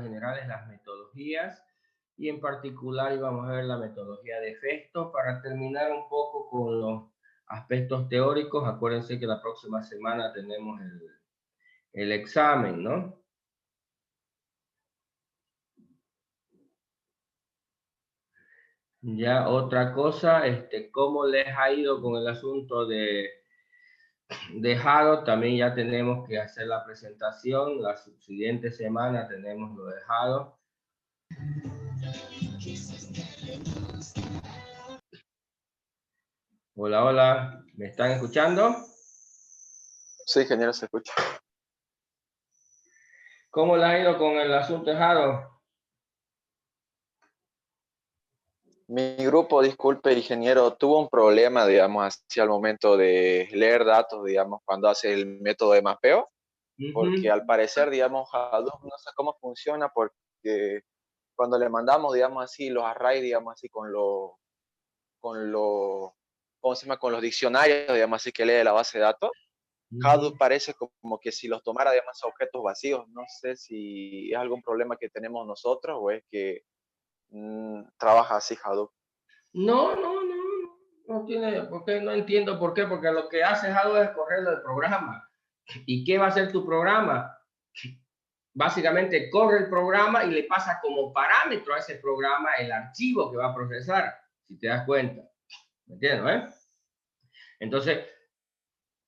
generales las metodologías y en particular íbamos a ver la metodología de Festo para terminar un poco con los aspectos teóricos. Acuérdense que la próxima semana tenemos el examen, ¿no? Ya otra cosa, ¿cómo les ha ido con el asunto de Hadoop? También ya tenemos que hacer la presentación. La siguiente semana tenemos lo de Hadoop. Hola, hola, ¿me están escuchando? Sí, ingeniero, se escucha. ¿Cómo le ha ido con el asunto de Hadoop? Mi grupo, disculpe, ingeniero, tuvo un problema, digamos, hacia el momento de leer datos, digamos, cuando hace el método de mapeo, porque al parecer, digamos, Hadoop no sé cómo funciona, porque cuando le mandamos, digamos así, los arrays, digamos así, ¿cómo se llama? Con los diccionarios, digamos así, que lee la base de datos, Hadoop parece como que si los tomara, digamos, objetos vacíos. No sé si es algún problema que tenemos nosotros o es que trabaja así Hadoop. No tiene, porque no entiendo por qué, porque lo que hace Hadoop es correrlo del programa. ¿Y qué va a hacer tu programa? Básicamente corre el programa y le pasa como parámetro a ese programa el archivo que va a procesar, si te das cuenta. ¿Me entiendes? Entonces,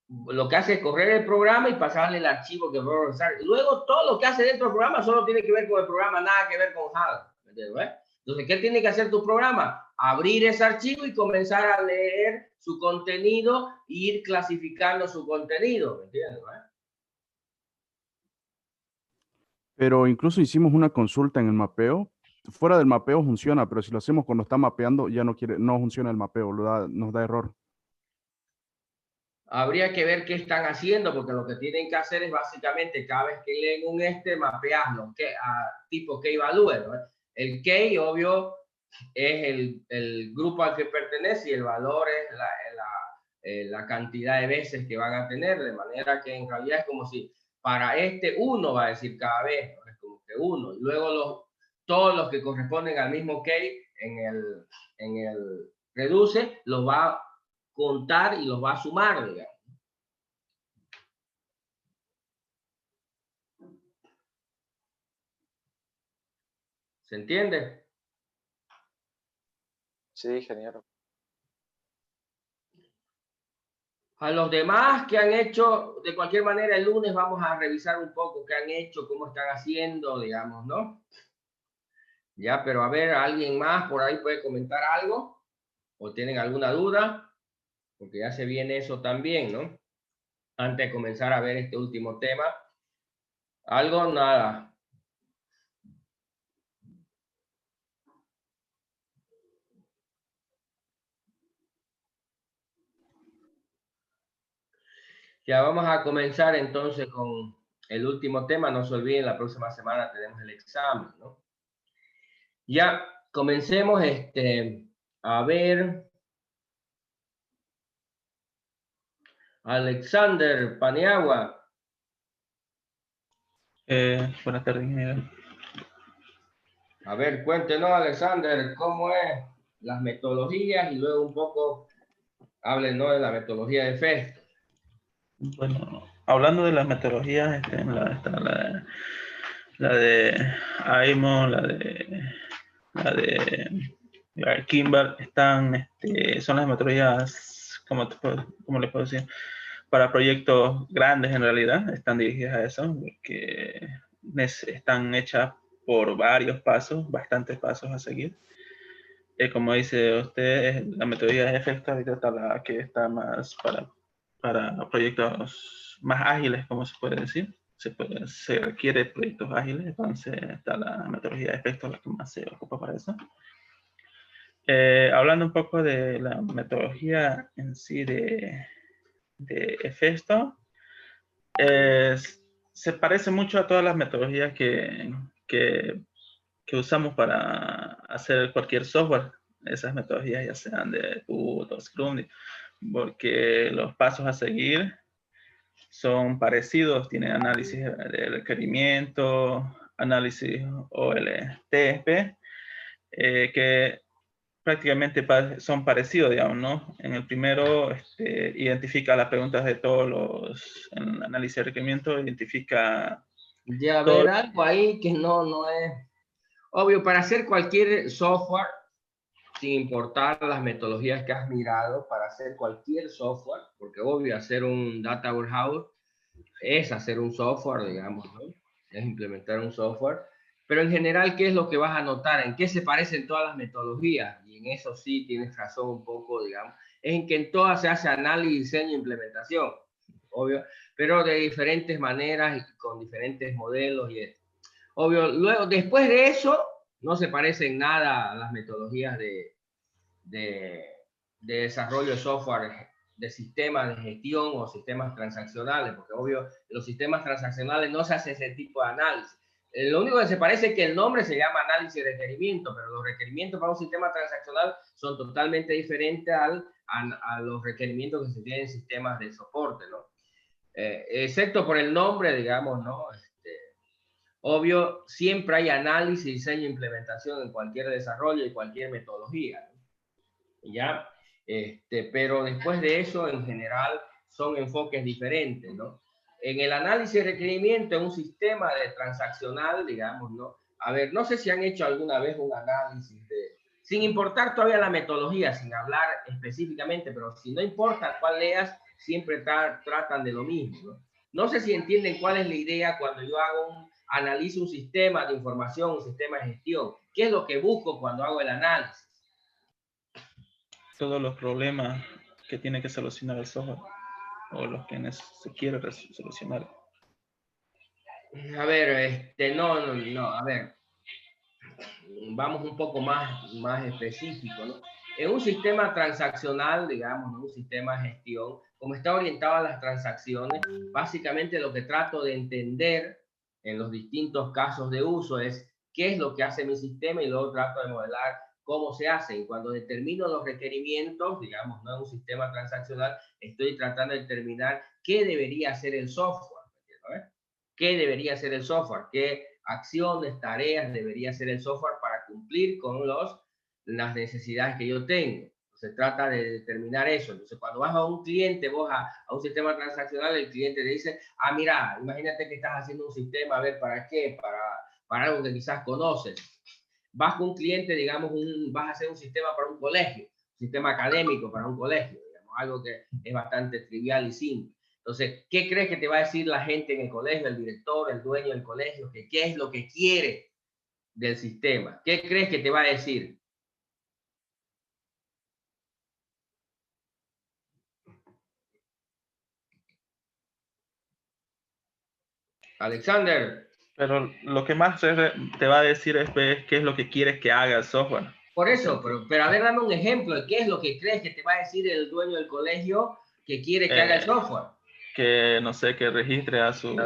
lo que hace es correr el programa y pasarle el archivo que va a procesar. Luego, todo lo que hace dentro del programa solo tiene que ver con el programa, nada que ver con Hadoop. ¿Me entiendes? Entonces, ¿qué tiene que hacer tu programa? Abrir ese archivo y comenzar a leer su contenido e ir clasificando su contenido. ¿Me entiendes? Pero incluso hicimos una consulta en el mapeo. Fuera del mapeo funciona, pero si lo hacemos cuando está mapeando, ya no funciona el mapeo, nos da error. Habría que ver qué están haciendo, porque lo que tienen que hacer es básicamente cada vez que leen un mapearlo, tipo que evalúe, ¿no? El key, obvio, es el grupo al que pertenece y el valor es la cantidad de veces que van a tener, de manera que en realidad es como si para uno va a decir cada vez, ¿no? Es como que uno, y luego todos los que corresponden al mismo key en el reduce, los va a contar y los va a sumar, digamos. ¿Se entiende? Sí, ingeniero. A los demás que han hecho, de cualquier manera, el lunes vamos a revisar un poco qué han hecho, cómo están haciendo, digamos, ¿no? Ya, pero a ver, ¿alguien más por ahí puede comentar algo? ¿O tienen alguna duda? Porque ya se viene eso también, ¿no? Antes de comenzar a ver este último tema. ¿Algo? Nada. Ya vamos a comenzar entonces con el último tema. No se olviden, la próxima semana tenemos el examen, ¿no? Ya, comencemos a ver. Alexander Paniagua. Buenas tardes, ingeniero. A ver, cuéntenos, Alexander, cómo es las metodologías y luego un poco háblenos de la metodología de Festo. Bueno, hablando de las metodologías, está la de AIMO, la de Kimball, son las metodologías, ¿cómo les puedo decir? Para proyectos grandes en realidad, están dirigidas a eso, porque están hechas por varios pasos, bastantes pasos a seguir. Como dice usted, la metodología de Festo ahorita está la que está más para proyectos más ágiles, como se puede decir. Se requiere proyectos ágiles, entonces está la metodología de Festo la que más se ocupa para eso. Hablando un poco de la metodología en sí de Festo, se parece mucho a todas las metodologías que usamos para hacer cualquier software. Esas metodologías ya sean de PUT o Scrum, porque los pasos a seguir son parecidos, tienen análisis de requerimiento, análisis OLTP, que prácticamente son parecidos, digamos, ¿no? En el primero identifica las preguntas de todos los, en el análisis de requerimiento, identifica... Ya ver algo ahí que no es obvio. Para hacer cualquier software, sin importar las metodologías que has mirado, para hacer cualquier software, porque obvio hacer un data warehouse es hacer un software, digamos, ¿no? Es implementar un software. Pero en general, ¿qué es lo que vas a notar? ¿En qué se parecen todas las metodologías? Y en eso sí tienes razón un poco, digamos. Es en que en todas se hace análisis, diseño e implementación, obvio, pero de diferentes maneras y con diferentes modelos y esto. Obvio, luego, después de eso, no se parecen nada a las metodologías de desarrollo de software, de sistemas de gestión o sistemas transaccionales, porque obvio, los sistemas transaccionales no se hace ese tipo de análisis. Lo único que se parece es que el nombre se llama análisis de requerimientos, pero los requerimientos para un sistema transaccional son totalmente diferentes a los requerimientos que se tienen en sistemas de soporte, ¿no? Excepto por el nombre, digamos, ¿no? Obvio, siempre hay análisis, diseño e implementación en cualquier desarrollo y cualquier metodología, ¿no? ¿Ya? Pero después de eso, en general, son enfoques diferentes, ¿no? En el análisis de requerimiento, en un sistema de transaccional, digamos, ¿no? A ver, no sé si han hecho alguna vez un análisis sin importar todavía la metodología, sin hablar específicamente, pero si no importa cuál leas, siempre tratan de lo mismo, ¿no? No sé si entienden cuál es la idea cuando yo analizo un sistema de información, un sistema de gestión. ¿Qué es lo que busco cuando hago el análisis? Todos los problemas que tiene que solucionar el software o los que se quiere solucionar. A ver, no, a ver, vamos un poco más específico, ¿no? En un sistema transaccional, digamos, ¿no? Un sistema de gestión, como está orientado a las transacciones, básicamente lo que trato de entender en los distintos casos de uso es qué es lo que hace mi sistema y luego trato de modelar cómo se hace. Y cuando determino los requerimientos, digamos, no en un sistema transaccional, estoy tratando de determinar qué debería hacer el software, ¿no? ¿Qué debería hacer el software? ¿Qué acciones, tareas debería hacer el software para cumplir con las necesidades que yo tengo? Se trata de determinar eso. Entonces, cuando vas a un cliente, vos a un sistema transaccional, el cliente te dice, ah, mira, imagínate que estás haciendo un sistema, a ver, ¿para qué? Para algo que quizás conoces. Vas con un cliente, digamos, vas a hacer un sistema para un colegio, un sistema académico para un colegio, digamos, algo que es bastante trivial y simple. Entonces, ¿qué crees que te va a decir la gente en el colegio, el director, el dueño del colegio? ¿Qué es lo que quiere del sistema? ¿Qué crees que te va a decir? Alexander. Pero lo que más te va a decir es qué es lo que quieres que haga el software. Por eso, pero a ver, dame un ejemplo. ¿Qué es lo que crees que te va a decir el dueño del colegio que quiere que haga el software? Que, no sé, que registre a sus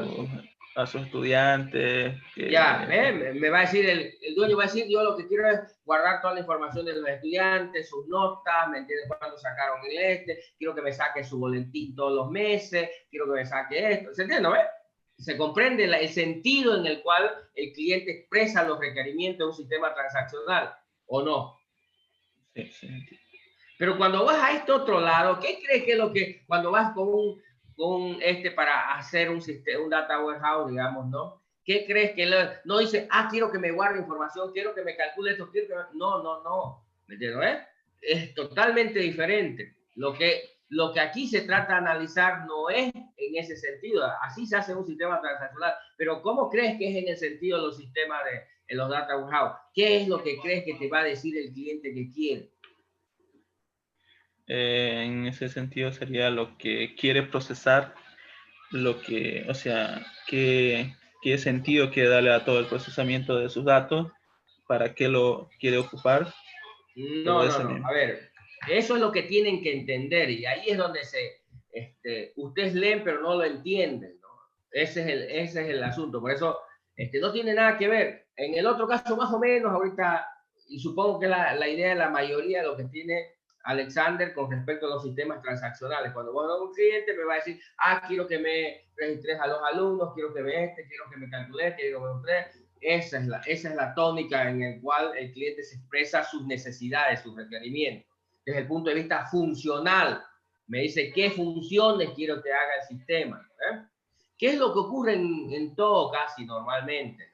estudiantes. Ya, me va a decir, el dueño va a decir, yo lo que quiero es guardar toda la información de los estudiantes, sus notas, ¿me entiendes? Cuándo sacaron quiero que me saque su boletín todos los meses, quiero que me saque esto, ¿se entiende, no? Se comprende el sentido en el cual el cliente expresa los requerimientos de un sistema transaccional, ¿o no? Sí, sí. Pero cuando vas a este otro lado, ¿qué crees que es lo que, cuando vas con para hacer un data warehouse, digamos, ¿no? ¿Qué crees que no dice, ah, quiero que me guarde información, quiero que me calcule esto, no, ¿me entiendes? Es totalmente diferente. Lo que aquí se trata de analizar no es en ese sentido, así se hace un sistema transaccional, pero ¿cómo crees que es en el sentido de los sistemas en los data warehouse? ¿Qué es lo que crees que te va a decir el cliente que quiere? En ese sentido sería lo que quiere procesar, o sea, qué sentido quiere darle a todo el procesamiento de sus datos, para qué lo quiere ocupar. No. A ver, eso es lo que tienen que entender y ahí es donde ustedes leen pero no lo entienden, ¿no? Ese es el asunto. Por eso no tiene nada que ver. En el otro caso, más o menos, ahorita, y supongo que la idea de la mayoría de lo que tiene Alexander con respecto a los sistemas transaccionales. Cuando vos a un cliente me va a decir, ah, quiero que me registres a los alumnos, quiero que me quiero que me calcules, quiero que me esa es la tónica en la cual el cliente se expresa sus necesidades, sus requerimientos. Desde el punto de vista funcional, me dice qué funciones quiero que haga el sistema. ¿Qué es lo que ocurre en todo casi normalmente?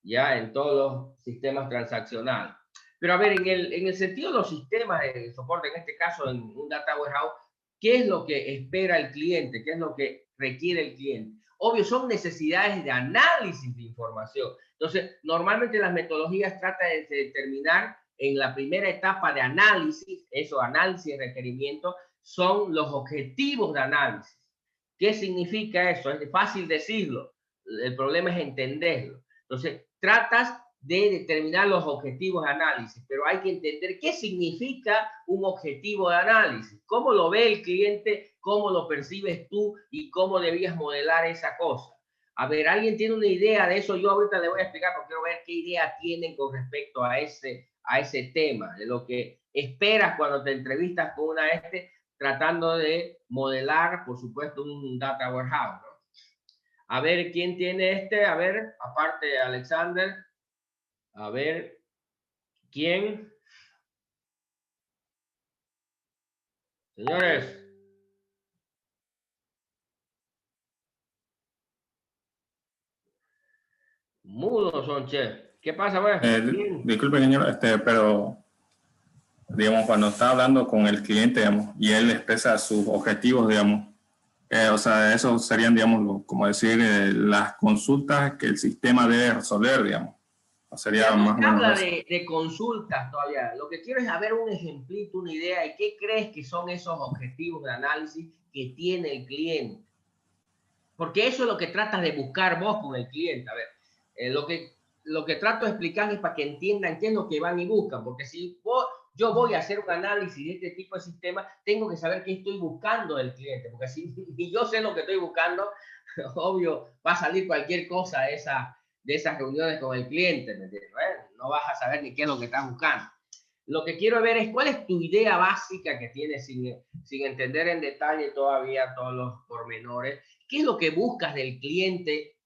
Ya en todos los sistemas transaccionales. Pero a ver, en el sentido de los sistemas de soporte, en este caso en un data warehouse, ¿qué es lo que espera el cliente? ¿Qué es lo que requiere el cliente? Obvio, son necesidades de análisis de información. Entonces, normalmente las metodologías tratan de determinar en la primera etapa de análisis, eso, análisis de requerimiento, son los objetivos de análisis. ¿Qué significa eso? Es fácil decirlo. El problema es entenderlo. Entonces, tratas de determinar los objetivos de análisis, pero hay que entender qué significa un objetivo de análisis, cómo lo ve el cliente, cómo lo percibes tú y cómo debías modelar esa cosa. A ver, ¿alguien tiene una idea de eso? Yo ahorita le voy a explicar porque quiero ver qué idea tienen con respecto a ese tema, de lo que esperas cuando te entrevistas con una tratando de modelar, por supuesto, un data warehouse, ¿no? A ver, ¿quién tiene a ver, aparte de Alexander, a ver, ¿quién? Señores. Mudos son, che. ¿Qué pasa, güey? Disculpe, señor, pero, digamos, cuando está hablando con el cliente, digamos, y él expresa sus objetivos, digamos, o sea, eso serían, digamos, como decir, las consultas que el sistema debe resolver, digamos. Sería ya más o menos habla de consultas todavía. Lo que quiero es saber un ejemplito, una idea de qué crees que son esos objetivos de análisis que tiene el cliente. Porque eso es lo que tratas de buscar vos con el cliente. A ver, lo que trato de explicar es para que entiendan qué es lo que van y buscan. Porque si yo voy a hacer un análisis de este tipo de sistema, tengo que saber qué estoy buscando del cliente. Porque si yo sé lo que estoy buscando, obvio, va a salir cualquier cosa de esas reuniones con el cliente, ¿me entiendes? No vas a saber ni qué es lo que estás buscando. Lo que quiero ver es cuál es tu idea básica que tienes sin entender en detalle todavía todos los pormenores. ¿Qué es lo que buscas del cliente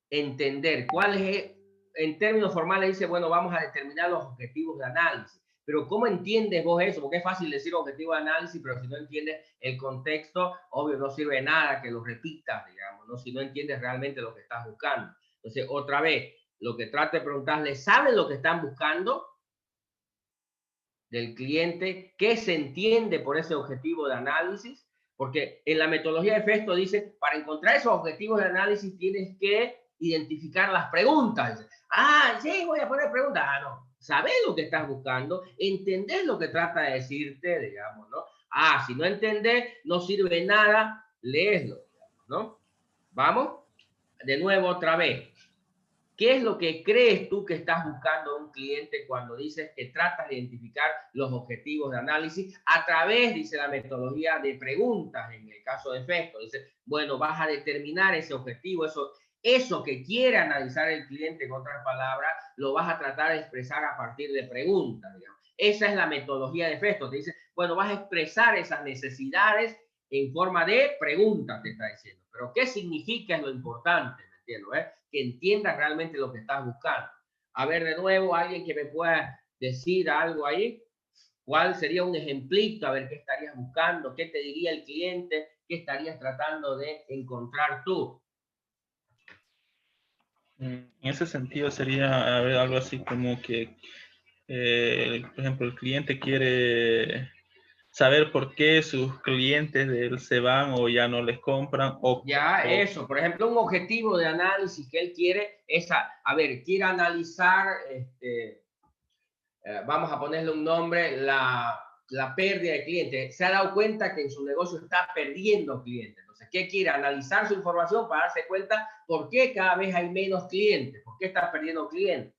entender? ¿Cuál es, en términos formales, dice, bueno, vamos a determinar los objetivos de análisis? Pero ¿cómo entiendes vos eso? Porque es fácil decir objetivo de análisis, pero si no entiendes el contexto, obvio, no sirve de nada que lo repitas, digamos, ¿no? Si no entiendes realmente lo que estás buscando. Entonces, otra vez, lo que trato de preguntarle, ¿saben lo que están buscando del cliente? ¿Qué se entiende por ese objetivo de análisis? Porque en la metodología de Festo dice, para encontrar esos objetivos de análisis tienes que identificar las preguntas. Ah, sí, voy a poner preguntas. Ah, no. ¿Sabes lo que estás buscando? ¿Entendés lo que trata de decirte, digamos, no? Ah, si no entendés, no sirve nada, léeslo, ¿no? Vamos, de nuevo otra vez. ¿Qué es lo que crees tú que estás buscando a un cliente cuando dices que tratas de identificar los objetivos de análisis a través, dice la metodología, de preguntas en el caso de Festo? Dice, bueno, vas a determinar ese objetivo, eso que quiere analizar el cliente, en otras palabras, lo vas a tratar de expresar a partir de preguntas, digamos. Esa es la metodología de Festo. Te dice, bueno, vas a expresar esas necesidades en forma de preguntas, te está diciendo. Pero ¿qué significa? Es lo importante, ¿me entiendes? Que entiendas realmente lo que estás buscando. A ver, de nuevo, alguien que me pueda decir algo ahí. ¿Cuál sería un ejemplito? A ver, ¿qué estarías buscando? ¿Qué te diría el cliente? ¿Qué estarías tratando de encontrar tú? En ese sentido sería algo así como que, por ejemplo, el cliente quiere saber por qué sus clientes de él se van o ya no les compran. Eso, por ejemplo, un objetivo de análisis que él quiere es, quiere analizar, vamos a ponerle un nombre, la pérdida de clientes. Se ha dado cuenta que en su negocio está perdiendo clientes. Entonces, ¿qué quiere? Analizar su información para darse cuenta por qué cada vez hay menos clientes, por qué está perdiendo clientes.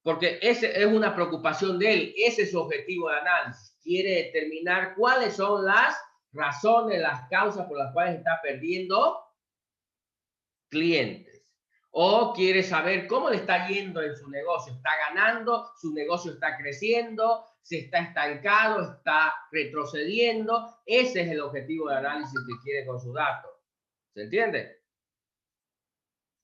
Porque esa es una preocupación de él, ese es su objetivo de análisis. Quiere determinar cuáles son las razones, las causas por las cuales está perdiendo clientes. O quiere saber cómo le está yendo en su negocio. ¿Está ganando? ¿Su negocio está creciendo? ¿Se está estancado? ¿Está retrocediendo? Ese es el objetivo de análisis que quiere con su dato. ¿Se entiende?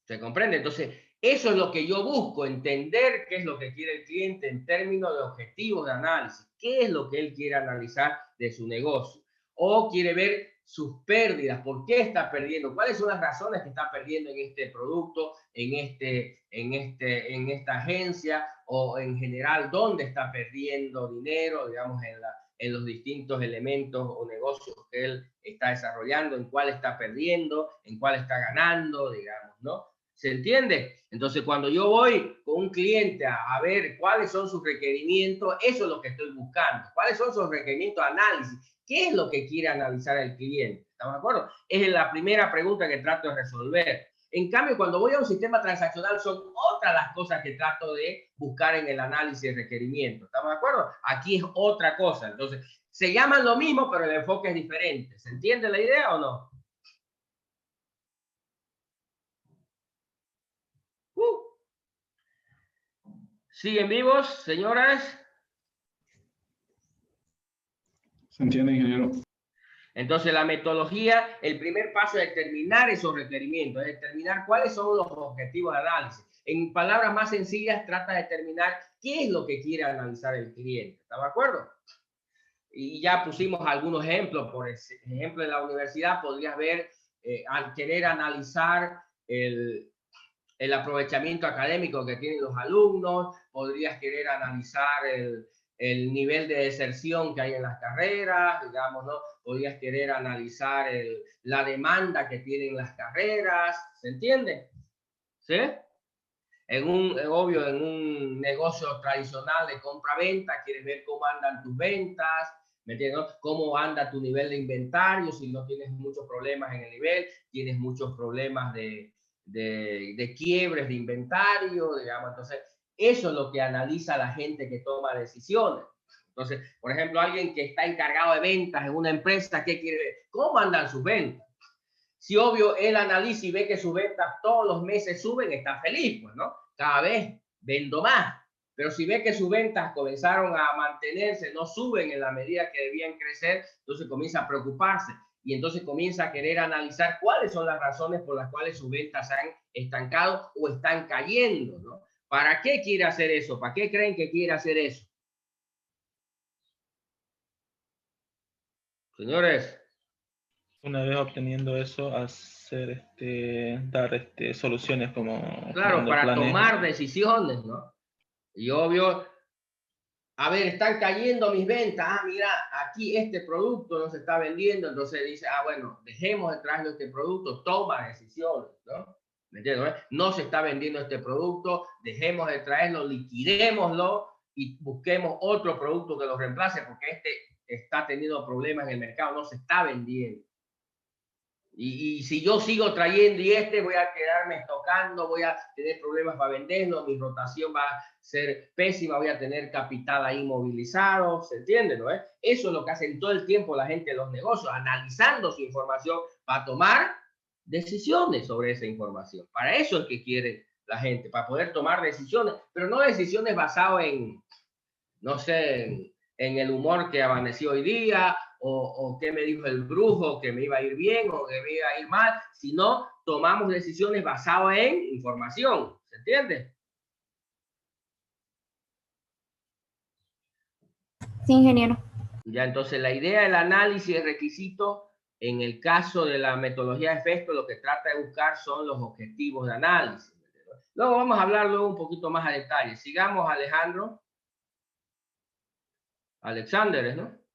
¿Se comprende? Entonces, Eso es lo que yo busco, entender qué es lo que quiere el cliente en términos de objetivos de análisis. ¿Qué es lo que él quiere analizar de su negocio? O quiere ver sus pérdidas, por qué está perdiendo, cuáles son las razones que está perdiendo en este producto, en esta agencia, o en general, dónde está perdiendo dinero, digamos, en los distintos elementos o negocios que él está desarrollando, en cuál está perdiendo, en cuál está ganando, digamos, ¿no? ¿Se entiende? Entonces, cuando yo voy con un cliente a ver cuáles son sus requerimientos, eso es lo que estoy buscando. ¿Cuáles son sus requerimientos de análisis? ¿Qué es lo que quiere analizar el cliente? ¿Estamos de acuerdo? Es la primera pregunta que trato de resolver. En cambio, cuando voy a un sistema transaccional, son otras las cosas que trato de buscar en el análisis de requerimientos. ¿Estamos de acuerdo? Aquí es otra cosa. Entonces, se llaman lo mismo, pero el enfoque es diferente. ¿Se entiende la idea o no? ¿Siguen vivos, señoras? ¿Se entiende, ingeniero? Entonces, la metodología, el primer paso es determinar esos requerimientos, es determinar cuáles son los objetivos de análisis. En palabras más sencillas, trata de determinar qué es lo que quiere analizar el cliente. ¿Está de acuerdo? Y ya pusimos algunos ejemplos. Por ejemplo, en la universidad podrías ver, al querer analizar el aprovechamiento académico que tienen los alumnos, podrías querer analizar el nivel de deserción que hay en las carreras, digamos, ¿no? Podrías querer analizar la demanda que tienen las carreras, ¿se entiende? ¿Sí? Obvio, en un negocio tradicional de compra-venta, quieres ver cómo andan tus ventas, ¿me entiendes? Cómo anda tu nivel de inventario, si no tienes muchos problemas en el nivel, tienes muchos problemas de quiebres de inventario, digamos. Entonces, eso es lo que analiza la gente que toma decisiones. Entonces, por ejemplo, alguien que está encargado de ventas en una empresa, ¿qué quiere ver? ¿Cómo andan sus ventas? Si obvio él analiza y ve que sus ventas todos los meses suben, está feliz, pues, ¿no? Cada vez vendo más. Pero si ve que sus ventas comenzaron a mantenerse, no suben en la medida que debían crecer, entonces comienza a preocuparse. Y entonces comienza a querer analizar cuáles son las razones por las cuales sus ventas se han estancado o están cayendo, ¿no? ¿Para qué quiere hacer eso? ¿Para qué creen que quiere hacer eso? Señores. Una vez obteniendo eso, hacer dar soluciones como claro, para tomar decisiones, ¿no? Y obvio, a ver, están cayendo mis ventas. Ah, mira, aquí este producto no se está vendiendo. Entonces dice, ah, bueno, dejemos de traerlo este producto, toma decisiones, ¿no? ¿Me entiendes? No se está vendiendo este producto, dejemos de traerlo, liquidémoslo y busquemos otro producto que lo reemplace porque este está teniendo problemas en el mercado, no se está vendiendo. Y si yo sigo trayendo voy a quedarme estocando, voy a tener problemas para venderlo, mi rotación va a ser pésima, voy a tener capital ahí movilizado, ¿se entiende? ¿No? Eso es lo que hacen todo el tiempo la gente de los negocios, analizando su información para tomar decisiones sobre esa información. Para eso es que quiere la gente, para poder tomar decisiones, pero no decisiones basadas en, no sé, en el humor que amaneció hoy día, o qué me dijo el brujo, que me iba a ir bien o que me iba a ir mal, sino tomamos decisiones basadas en información, ¿se entiende? Sí, ingeniero. Ya, entonces la idea del análisis de requisitos, en el caso de la metodología de FESTO, lo que trata de buscar son los objetivos de análisis. Luego vamos a hablar luego un poquito más a detalle. Sigamos, Alejandro. Alexander, ¿no?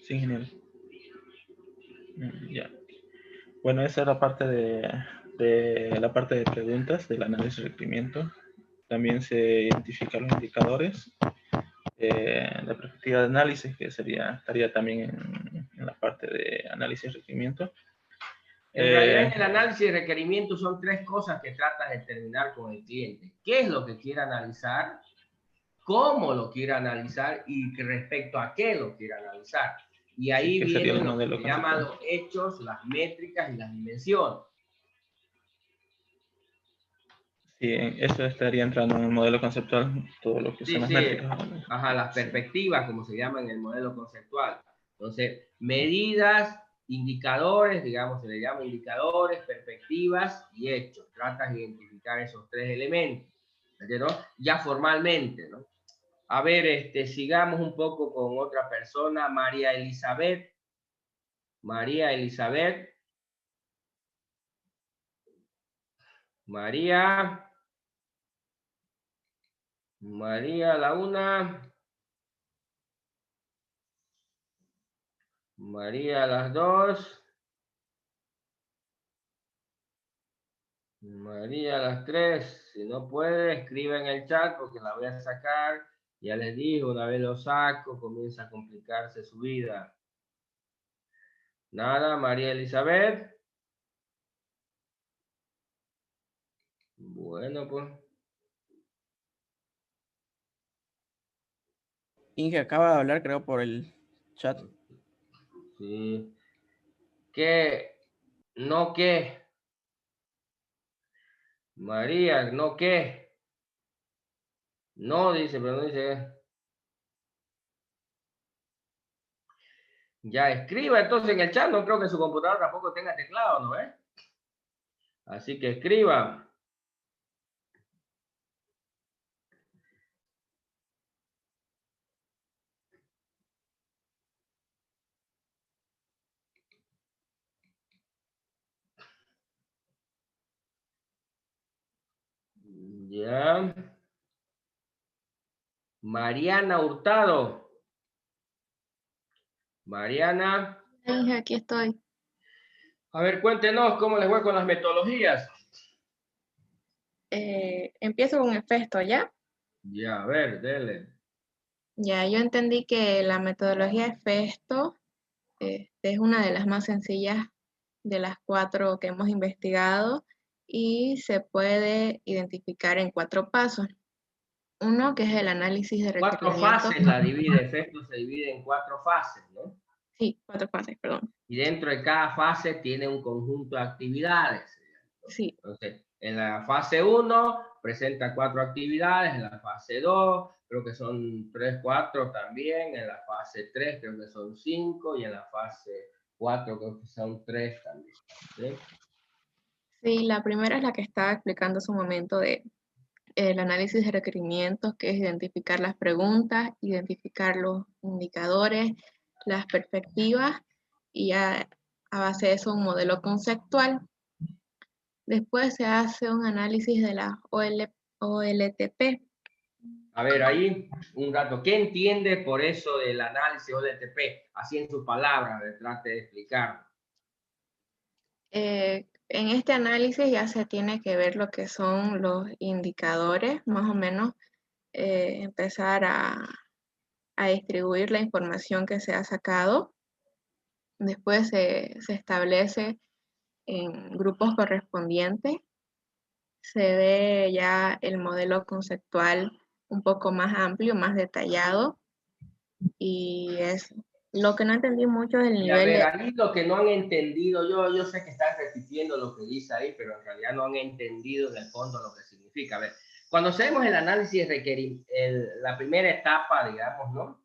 Sí, ingeniero. Ya. Bueno, esa era parte de la parte de preguntas del análisis de requerimiento. También se identifican los indicadores. La perspectiva de análisis, que estaría también en la parte de análisis de requerimiento. En realidad, en el análisis de requerimiento son tres cosas que tratas de determinar con el cliente. ¿Qué es lo que quiere analizar? ¿Cómo lo quiere analizar? Y respecto a qué lo quiere analizar. Y ahí vienen lo que se llaman los hechos, las métricas y las dimensiones. Sí, eso estaría entrando en el modelo conceptual, todo lo que son las métricas. Ajá, las perspectivas, como se llama en el modelo conceptual. Entonces, medidas indicadores, digamos, se le llama indicadores, perspectivas y hechos. Tratas de identificar esos tres elementos, ¿no? Ya formalmente, ¿no? A ver, sigamos un poco con otra persona, María Elizabeth. María Elizabeth. María la una. María las dos. María las tres. Si no puede, escribe en el chat porque la voy a sacar. Ya les dije, una vez lo saco, comienza a complicarse su vida. Nada, María Elizabeth. Bueno, pues. Inge acaba de hablar, creo, por el chat. Sí. ¿Qué? ¿No qué? María, ¿no qué? No dice, pero no dice. Ya escriba entonces en el chat. No creo que su computadora tampoco tenga teclado, ¿no ves? Así que escriba. Ya. Mariana Hurtado. Mariana. Inge, aquí estoy. A ver, cuéntenos cómo les fue con las metodologías. Empiezo con Efesto, ¿ya? Ya, a ver, dele. Ya, yo entendí que la metodología Efesto es una de las más sencillas de las 4 que hemos investigado y se puede identificar en 4 pasos. Uno, que es el análisis de 4 requerimientos. fases la divide, Efesto se divide en 4 fases, ¿no? Sí, 4 fases, perdón. Y dentro de cada fase tiene un conjunto de actividades. Sí. Entonces, en la fase 1 presenta 4 actividades, en la fase 2 creo que son 3, 4 también, en la fase 3 creo que son 5 y en la fase 4 creo que son 3 también. ¿Sí? Sí, la primera es la que estaba explicando hace un momento de el análisis de requerimientos, que es identificar las preguntas, identificar los indicadores, las perspectivas y a base de eso un modelo conceptual. Después se hace un análisis de la OLTP. A ver, ahí un rato, ¿qué entiende por eso del análisis OLTP? Así en sus palabras, trate de explicarlo. En este análisis ya se tiene que ver lo que son los indicadores, más o menos empezar a distribuir la información que se ha sacado. Después se establece en grupos correspondientes. Se ve ya el modelo conceptual un poco más amplio, más detallado. Y es lo que no entendí mucho del Y nivel a ver, de... ahí lo que no han entendido, yo sé que están repitiendo lo que dice ahí, pero en realidad no han entendido en el fondo lo que significa. A ver, cuando hacemos el análisis de requerimiento, la primera etapa, digamos, ¿no?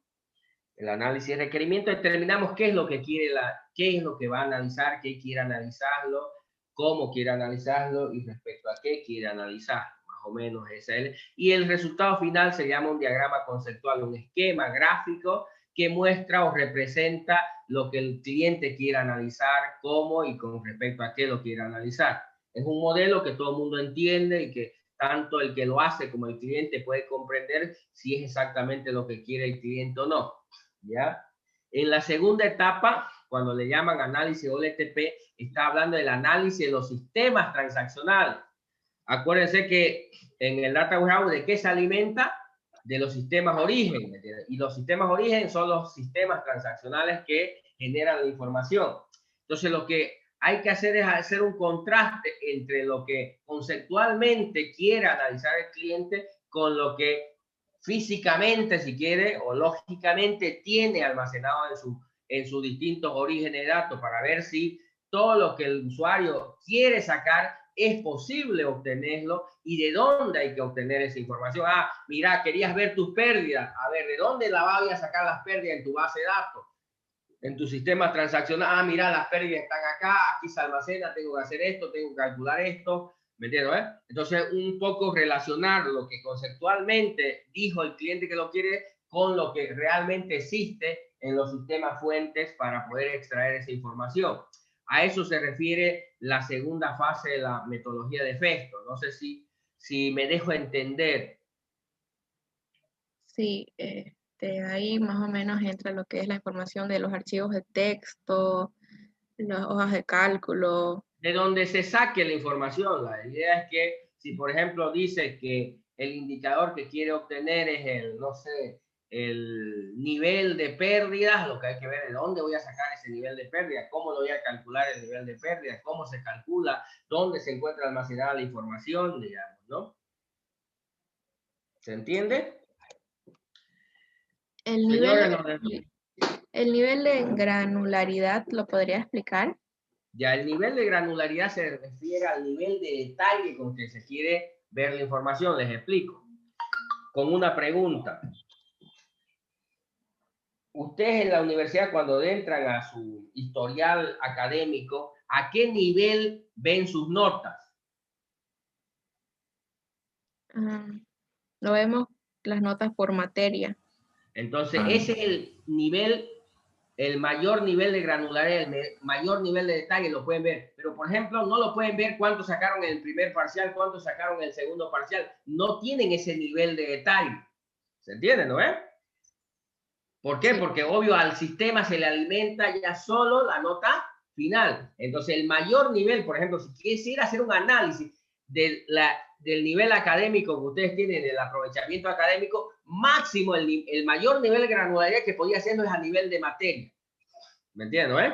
El análisis de requerimiento, determinamos qué es lo que quiere, qué es lo que va a analizar, qué quiere analizarlo, cómo quiere analizarlo y respecto a qué quiere analizar. Más o menos esa es. Y el resultado final se llama un diagrama conceptual, un esquema gráfico que muestra o representa lo que el cliente quiere analizar, cómo y con respecto a qué lo quiere analizar. Es un modelo que todo el mundo entiende y que tanto el que lo hace como el cliente puede comprender si es exactamente lo que quiere el cliente o no. ¿Ya? En la segunda etapa, cuando le llaman análisis OLTP, está hablando del análisis de los sistemas transaccionales. Acuérdense que en el Data Warehouse, ¿de qué se alimenta? De los sistemas origen. Y los sistemas origen son los sistemas transaccionales que generan la información. Entonces, lo que hay que hacer es hacer un contraste entre lo que conceptualmente quiere analizar el cliente con lo que físicamente, si quiere, o lógicamente tiene almacenado en sus distintos orígenes de datos para ver si todo lo que el usuario quiere sacar es posible obtenerlo y de dónde hay que obtener esa información. Ah, mira, querías ver tus pérdidas. A ver, ¿de dónde la voy a sacar las pérdidas en tu base de datos? en tu sistema transaccional, mira, las pérdidas están acá, aquí se almacena, tengo que hacer esto, tengo que calcular esto, ¿me entiendes? Entonces, un poco relacionar lo que conceptualmente dijo el cliente que lo quiere con lo que realmente existe en los sistemas fuentes para poder extraer esa información. A eso se refiere la segunda fase de la metodología de Festo. No sé si me dejo entender. Sí, de ahí más o menos entra lo que es la información de los archivos de texto, las hojas de cálculo. De donde se saque la información. La idea es que si, por ejemplo, dice que el indicador que quiere obtener es el, no sé, el nivel de pérdidas, lo que hay que ver es dónde voy a sacar ese nivel de pérdida, cómo lo voy a calcular el nivel de pérdida, cómo se calcula, dónde se encuentra almacenada la información, digamos, ¿no? ¿Se entiende? El nivel de granularidad, ¿lo podría explicar? Ya, el nivel de granularidad se refiere al nivel de detalle con que se quiere ver la información. Les explico. Con una pregunta. Ustedes en la universidad, cuando entran a su historial académico, ¿a qué nivel ven sus notas? Lo vemos las notas por materia. Entonces, ese es el nivel, el mayor nivel de granularidad, el mayor nivel de detalle, lo pueden ver. Pero, por ejemplo, no lo pueden ver cuánto sacaron en el primer parcial, cuánto sacaron en el segundo parcial. No tienen ese nivel de detalle. ¿Se entiende, no es? ¿Por qué? Sí. Porque obvio al sistema se le alimenta ya solo la nota final. Entonces el mayor nivel, por ejemplo, si quisiera hacer un análisis del nivel académico que ustedes tienen, del aprovechamiento académico, máximo, el mayor nivel de granularidad que podía hacerlo es a nivel de materia. ¿Me entiendes,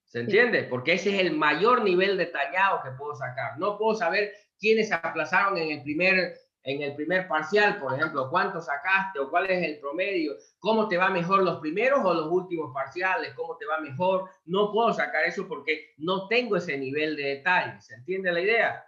¿Se entiende? Porque ese es el mayor nivel detallado que puedo sacar. No puedo saber quiénes se aplazaron en el primer parcial, por ejemplo, cuánto sacaste o cuál es el promedio, cómo te va mejor los primeros o los últimos parciales, cómo te va mejor. No puedo sacar eso porque no tengo ese nivel de detalle. ¿Se entiende la idea?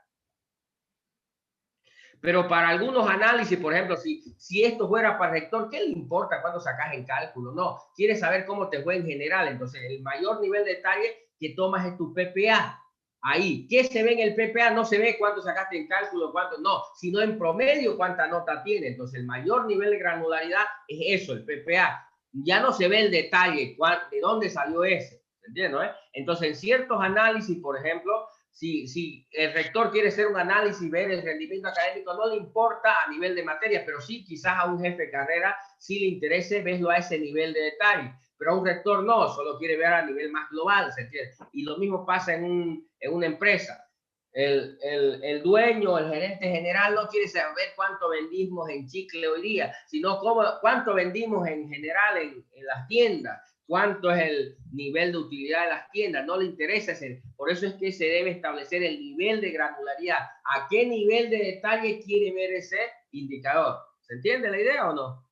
Pero para algunos análisis, por ejemplo, si esto fuera para el rector, ¿qué le importa cuándo sacas en cálculo? No, quiere saber cómo te fue en general. Entonces, el mayor nivel de detalle que tomas es tu PPA. Ahí, ¿qué se ve en el PPA? No se ve cuánto sacaste en cálculo, cuánto no, sino en promedio cuánta nota tiene. Entonces, el mayor nivel de granularidad es eso, el PPA. Ya no se ve el detalle, de dónde salió ese. ¿Entiendes? Entonces, en ciertos análisis, por ejemplo, si el rector quiere hacer un análisis y ver el rendimiento académico, no le importa a nivel de materia, pero sí quizás a un jefe de carrera sí le interese verlo a ese nivel de detalle. Pero a un rector no, solo quiere ver a nivel más global, ¿se entiende? Y lo mismo pasa en una empresa. El dueño, el gerente general no quiere saber cuánto vendimos en chicle hoy día, sino cuánto vendimos en general en las tiendas, cuánto es el nivel de utilidad de las tiendas, no le interesa ese. Por eso es que se debe establecer el nivel de granularidad. ¿A qué nivel de detalle quiere ver ese indicador? ¿Se entiende la idea o no?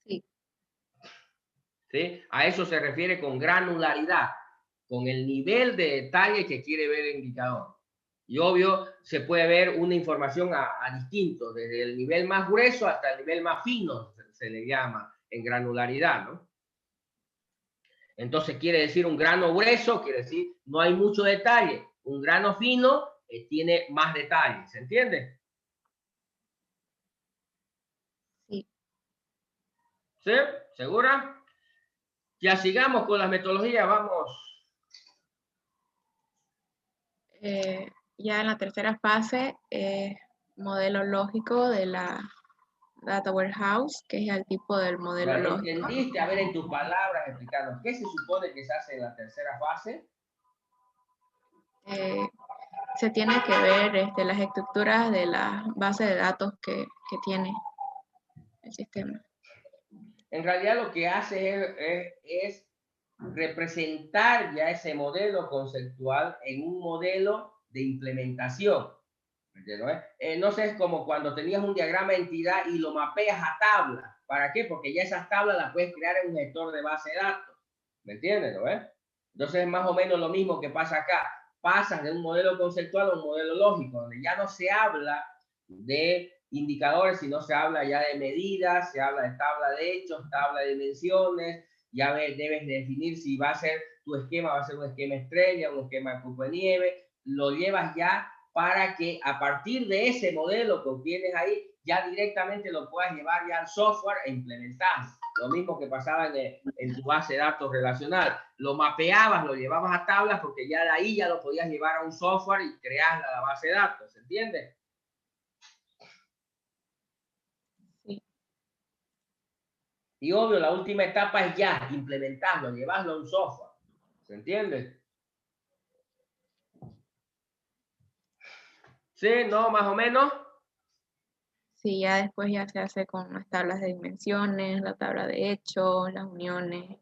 Sí. ¿Sí? A eso se refiere con granularidad, con el nivel de detalle que quiere ver el indicador. Y obvio, se puede ver una información a distinto, desde el nivel más grueso hasta el nivel más fino, se le llama en granularidad, ¿no? Entonces quiere decir un grano grueso, quiere decir no hay mucho detalle. Un grano fino tiene más detalle, ¿se entiende? Sí. ¿Sí? ¿Segura? Ya sigamos con las metodologías, vamos. Ya en la tercera fase, modelo lógico de la Data Warehouse, que es el tipo del modelo lógico. ¿Entendiste? A ver, en tus palabras, explicarnos, ¿qué se supone que se hace en la tercera fase? Se tiene que ver las estructuras de la base de datos que tiene el sistema. En realidad lo que hace es representar ya ese modelo conceptual en un modelo de implementación. No sé, es como cuando tenías un diagrama de entidad y lo mapeas a tabla. ¿Para qué? Porque ya esas tablas las puedes crear en un gestor de base de datos. ¿Me entiendes? Entonces es más o menos lo mismo que pasa acá. Pasas de un modelo conceptual a un modelo lógico, donde ya no se habla de indicadores, sino se habla ya de medidas, se habla de tabla de hechos, tabla de dimensiones, ya debes definir si va a ser tu esquema, va a ser un esquema estrella, un esquema de cupo de nieve, lo llevas ya para que a partir de ese modelo que obtienes ahí, ya directamente lo puedas llevar ya al software e implementar. Lo mismo que pasaba en tu base de datos relacional. Lo mapeabas, lo llevabas a tablas, porque ya de ahí ya lo podías llevar a un software y crear la base de datos, ¿se entiende? Sí. Y obvio, la última etapa es ya implementarlo, llevarlo a un software, ¿se entiende? ¿Sí? ¿No? Más o menos. Sí, ya después ya se hace con las tablas de dimensiones, la tabla de hechos, las uniones.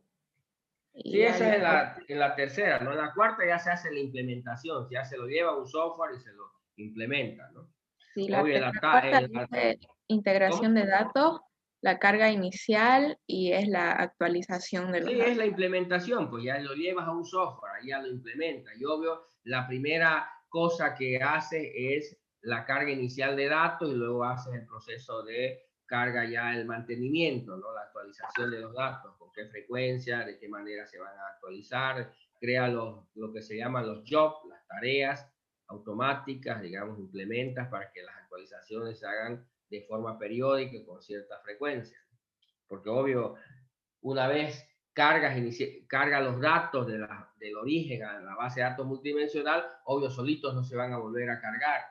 Y Sí, ya esa es en la tercera, ¿no? En la cuarta ya se hace la implementación, ya se lo lleva a un software y se lo implementa, ¿no? sí, la Obvio, cuarta dice integración ¿cómo? de datos, la carga inicial y es la actualización de los Sí, datos. es la implementación, pues ya lo llevas a un software, ahí ya lo implementa. Y obvio, la primera cosa que hace es la carga inicial de datos y luego haces el proceso de carga ya el mantenimiento, ¿no? La actualización de los datos, con qué frecuencia, de qué manera se van a actualizar, crea lo que se llaman los jobs, las tareas automáticas, digamos, implementas para que las actualizaciones se hagan de forma periódica y con cierta frecuencia. Porque obvio, una vez carga los datos del origen a la base de datos multidimensional, obvio, solitos no se van a volver a cargar,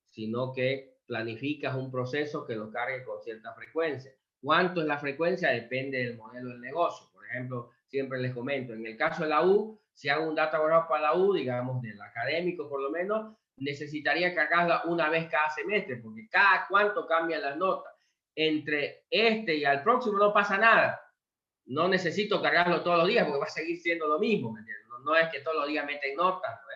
sino que planificas un proceso que lo cargue con cierta frecuencia. ¿Cuánto es la frecuencia? Depende del modelo del negocio. Por ejemplo, siempre les comento, en el caso de la U, si hago un data warehouse para la U, digamos, del académico por lo menos, necesitaría cargarla una vez cada semestre, porque cada cuánto cambian las notas. Entre este y al próximo no pasa nada. No necesito cargarlo todos los días porque va a seguir siendo lo mismo. No es que todos los días meten notas, ¿no?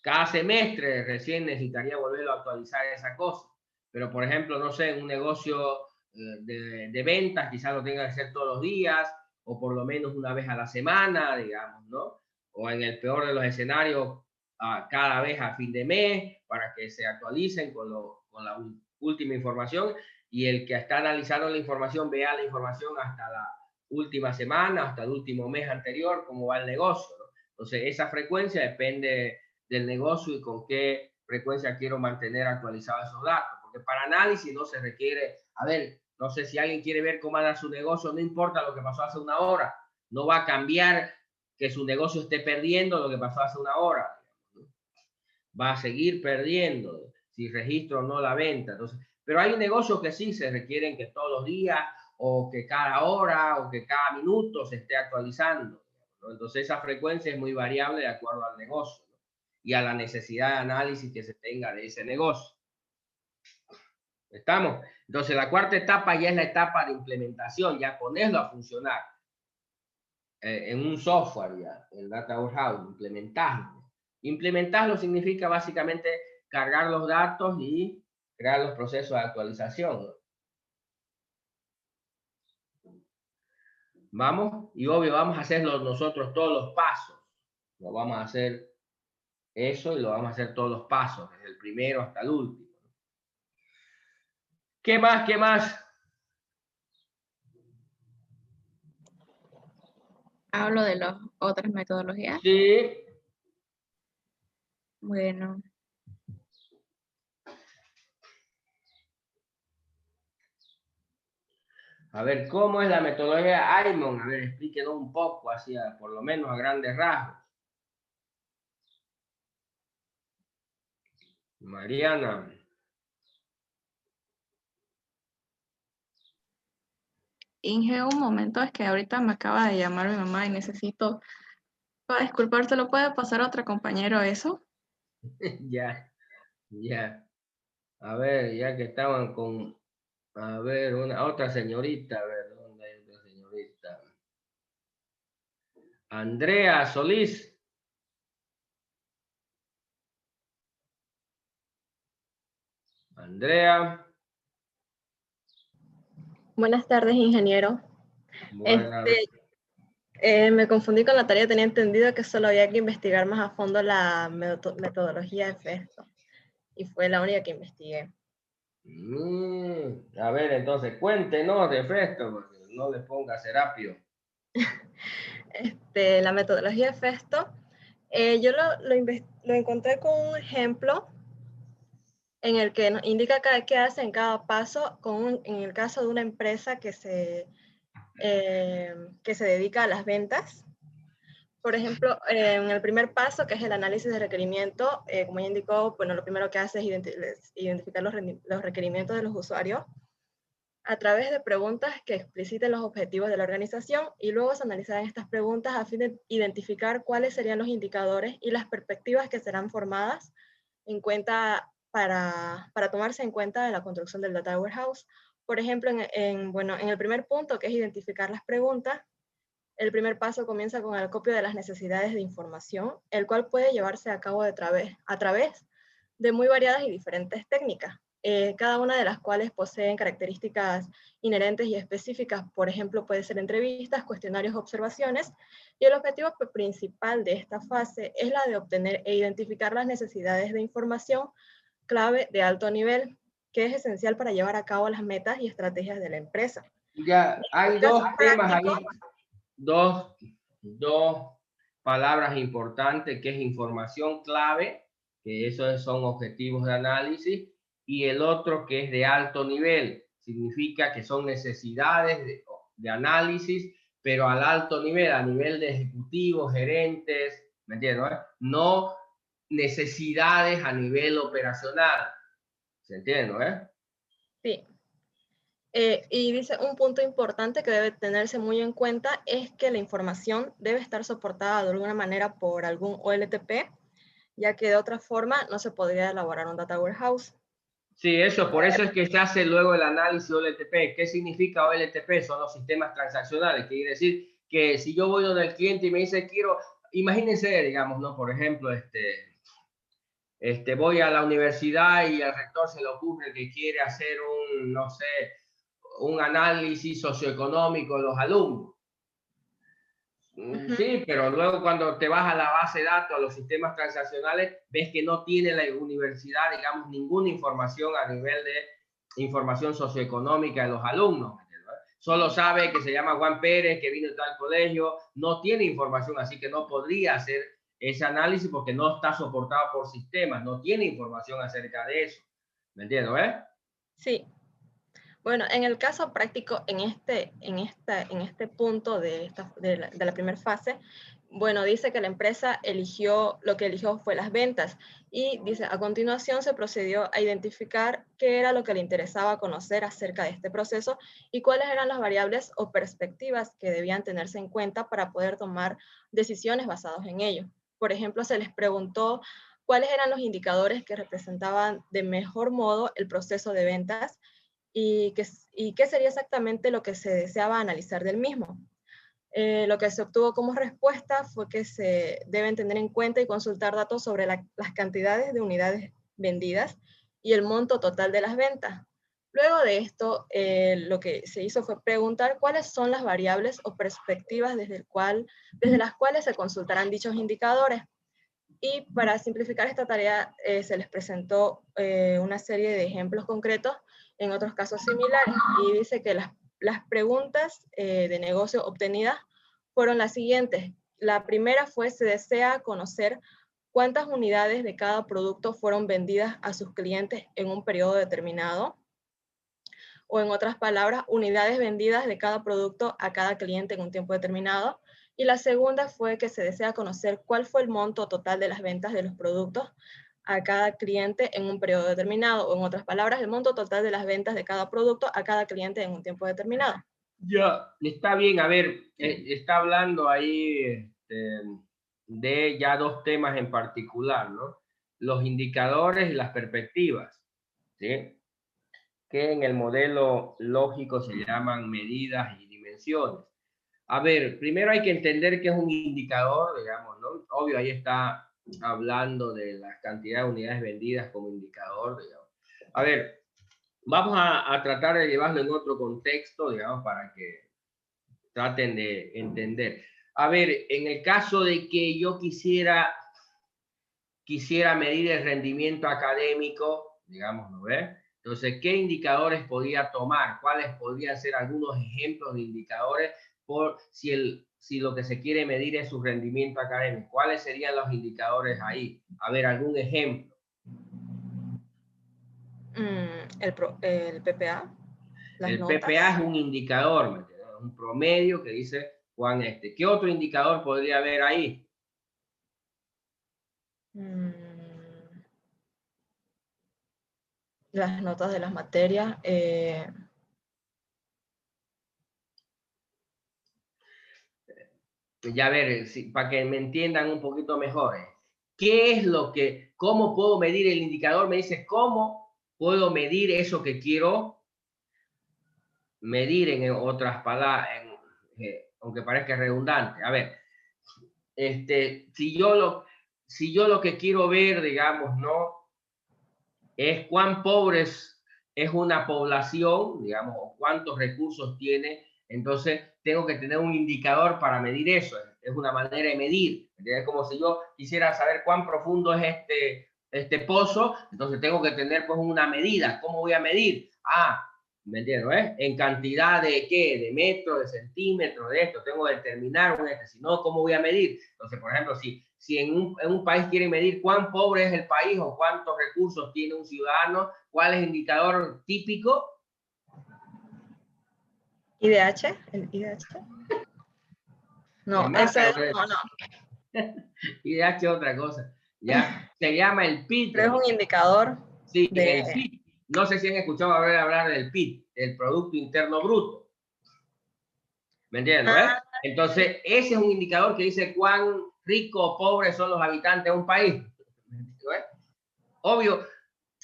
Cada semestre recién necesitaría volverlo a actualizar esa cosa. Pero, por ejemplo, no sé, en un negocio de ventas quizás lo tenga que hacer todos los días o por lo menos una vez a la semana, digamos, ¿no? O en el peor de los escenarios, cada vez a fin de mes para que se actualicen con la última información y el que está analizando la información vea la información hasta la última semana, hasta el último mes anterior, cómo va el negocio, ¿no? Entonces, esa frecuencia depende del negocio y con qué frecuencia quiero mantener actualizados esos datos. Porque para análisis no se requiere, a ver, no sé si alguien quiere ver cómo anda su negocio, no importa lo que pasó hace una hora, no va a cambiar que su negocio esté perdiendo lo que pasó hace una hora. Va a seguir perdiendo si registro o no la venta. Entonces, pero hay negocios que sí se requieren que todos los días o que cada hora o que cada minuto se esté actualizando, ¿no? Entonces esa frecuencia es muy variable de acuerdo al negocio, ¿no? Y a la necesidad de análisis que se tenga de ese negocio. ¿Estamos? Entonces la cuarta etapa ya es la etapa de implementación, ya ponerlo a funcionar en un software ya, el Data Warehouse, implementarlo. Implementarlo significa básicamente cargar los datos y crear los procesos de actualización, ¿no? Vamos, y obvio, vamos a hacerlo nosotros todos los pasos. Lo vamos a hacer eso y lo vamos a hacer todos los pasos, desde el primero hasta el último. ¿Qué más? ¿Qué más? Hablo de las otras metodologías. Sí. Bueno. A ver, ¿cómo es la metodología AIMON? A ver, explíquenos un poco, así, por lo menos a grandes rasgos. Mariana. Inge, un momento, es que ahorita me acaba de llamar mi mamá y necesito, para disculparte, ¿lo puede pasar a otro compañero eso? Ya, ya. A ver, ya que estaban con, a ver, otra señorita, a ver, ¿dónde hay otra señorita? Andrea Solís. Andrea. Buenas tardes, ingeniero. Buenas. Me confundí con la tarea, tenía entendido que solo había que investigar más a fondo la metodología de FESTO, y fue la única que investigué. A ver, entonces, cuéntenos de Festo, porque no le ponga Serapio. La metodología de Festo, yo lo encontré con un ejemplo en el que nos indica qué hace en cada paso, en el caso de una empresa que se dedica a las ventas. Por ejemplo, en el primer paso, que es el análisis de requerimiento, como ya indicó, bueno, lo primero que hace es identificar los requerimientos de los usuarios a través de preguntas que expliciten los objetivos de la organización, y luego se analizarán estas preguntas a fin de identificar cuáles serían los indicadores y las perspectivas que serán formadas en cuenta para tomarse en cuenta de la construcción del Data Warehouse. Por ejemplo, en el primer punto, que es identificar las preguntas, el primer paso comienza con el acopio de las necesidades de información, el cual puede llevarse a cabo a través de muy variadas y diferentes técnicas, cada una de las cuales poseen características inherentes y específicas. Por ejemplo, puede ser entrevistas, cuestionarios, observaciones, y el objetivo principal de esta fase es la de obtener e identificar las necesidades de información clave de alto nivel, que es esencial para llevar a cabo las metas y estrategias de la empresa. Ya, hay dos temas ahí, dos palabras importantes, que es información clave, que esos son objetivos de análisis, y el otro que es de alto nivel, significa que son necesidades de análisis, pero al alto nivel, a nivel de ejecutivos, gerentes, ¿me entiendes? No necesidades a nivel operacional, ¿se entiende? Sí. Y dice, un punto importante que debe tenerse muy en cuenta es que la información debe estar soportada de alguna manera por algún OLTP, ya que de otra forma no se podría elaborar un Data Warehouse. Sí, eso, por eso es que se hace luego el análisis OLTP. ¿Qué significa OLTP? Son los sistemas transaccionales. Quiere decir que si yo voy donde el cliente y me dice, imagínense, digamos, ¿no? Por ejemplo, voy a la universidad y al rector se le ocurre que quiere hacer no sé, un análisis socioeconómico de los alumnos. Sí, pero luego cuando te vas a la base de datos, a los sistemas transaccionales, ves que no tiene la universidad, digamos, ninguna información a nivel de información socioeconómica de los alumnos. Solo sabe que se llama Juan Pérez, que vino de tal colegio, no tiene información, así que no podría hacer ese análisis porque no está soportado por sistemas, no tiene información acerca de eso. ¿Me entiendes? Sí. Bueno, en el caso práctico, en este punto de la primera fase, bueno, dice que la empresa lo que eligió fue las ventas, y dice, a continuación se procedió a identificar qué era lo que le interesaba conocer acerca de este proceso y cuáles eran las variables o perspectivas que debían tenerse en cuenta para poder tomar decisiones basadas en ello. Por ejemplo, se les preguntó cuáles eran los indicadores que representaban de mejor modo el proceso de ventas, y qué sería exactamente lo que se deseaba analizar del mismo. Lo que se obtuvo como respuesta fue que se deben tener en cuenta y consultar datos sobre las cantidades de unidades vendidas y el monto total de las ventas. Luego de esto, lo que se hizo fue preguntar cuáles son las variables o perspectivas desde las cuales se consultarán dichos indicadores. Y para simplificar esta tarea, se les presentó una serie de ejemplos concretos en otros casos similares, y dice que las preguntas de negocio obtenidas fueron las siguientes. La primera fue: se desea conocer cuántas unidades de cada producto fueron vendidas a sus clientes en un periodo determinado, o en otras palabras, unidades vendidas de cada producto a cada cliente en un tiempo determinado. Y la segunda fue que se desea conocer cuál fue el monto total de las ventas de los productos a cada cliente en un periodo determinado, o en otras palabras, el monto total de las ventas de cada producto a cada cliente en un tiempo determinado. Ya, está bien. A ver, está hablando ahí de ya dos temas en particular, ¿no? Los indicadores y las perspectivas, ¿sí? Que en el modelo lógico se llaman medidas y dimensiones. A ver, primero hay que entender qué es un indicador, digamos, ¿no? Obvio, ahí está hablando de la cantidad de unidades vendidas como indicador, digamos. A ver, vamos a tratar de llevarlo en otro contexto, digamos, para que traten de entender. A ver, en el caso de que yo quisiera medir el rendimiento académico, digamos, ¿no ves? Entonces, ¿qué indicadores podría tomar? ¿Cuáles podrían ser algunos ejemplos de indicadores por si lo que se quiere medir es su rendimiento académico? ¿Cuáles serían los indicadores ahí? A ver, algún ejemplo. El PPA. El PPA es un indicador, ¿me entiendes? Un promedio que dice Juan este. ¿Qué otro indicador podría haber ahí? Las notas de las materias. Ya ver, para que me entiendan un poquito mejor. ¿Qué es lo que, cómo puedo medir el indicador? Me dice, ¿cómo puedo medir eso que quiero medir en otras palabras, aunque parezca redundante? A ver, si yo lo que quiero ver, digamos, ¿no? Es cuán pobres es una población, digamos, o cuántos recursos tiene. Entonces, tengo que tener un indicador para medir eso. Es una manera de medir. Es como si yo quisiera saber cuán profundo es este pozo, entonces tengo que tener pues una medida. ¿Cómo voy a medir? ¿Me entiendo? En cantidad de qué, de metros, de centímetros, de esto. Tengo que determinar si no, ¿cómo voy a medir? Entonces, por ejemplo, si en un país quieren medir cuán pobre es el país o cuántos recursos tiene un ciudadano, ¿cuál es el indicador típico? ¿IDH? ¿El IDH? No, ese no. IDH es otra cosa. Ya, se llama el PIB. Pero es un indicador. Sí, el PIB. No sé si han escuchado hablar del PIB, el Producto Interno Bruto. ¿Me entiendes? Entonces, ese es un indicador que dice cuán ricos o pobres son los habitantes de un país. Obvio,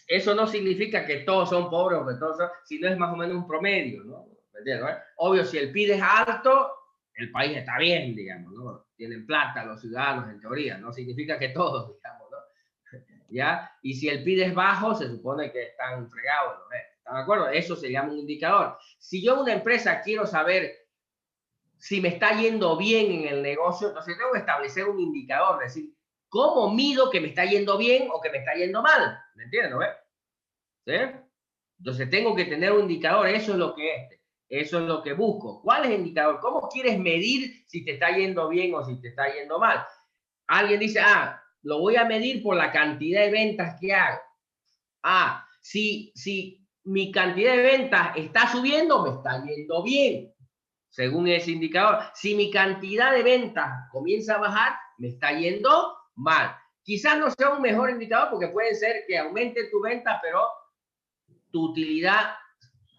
eso no significa que todos son pobres o que todos son, sino es más o menos un promedio, ¿no? ¿Me entiendes? Obvio, si el PIB es alto, el país está bien, digamos, ¿no? Tienen plata los ciudadanos, en teoría, no significa que todos, digamos, ¿no? ¿Ya? Y si el PIB es bajo, se supone que están fregados, ¿no? ¿Están de acuerdo? Eso se llama un indicador. Si yo en una empresa quiero saber si me está yendo bien en el negocio, entonces tengo que establecer un indicador, es decir, ¿cómo mido que me está yendo bien o que me está yendo mal? ¿Me entiendes? ¿No ves? ¿Sí? Entonces tengo que tener un indicador, eso es lo que eso es lo que busco. ¿Cuál es el indicador? ¿Cómo quieres medir si te está yendo bien o si te está yendo mal? Alguien dice, lo voy a medir por la cantidad de ventas que hago. Si mi cantidad de ventas está subiendo, me está yendo bien, según ese indicador. Si mi cantidad de ventas comienza a bajar, me está yendo mal. Quizás no sea un mejor indicador porque puede ser que aumente tu venta, pero tu utilidad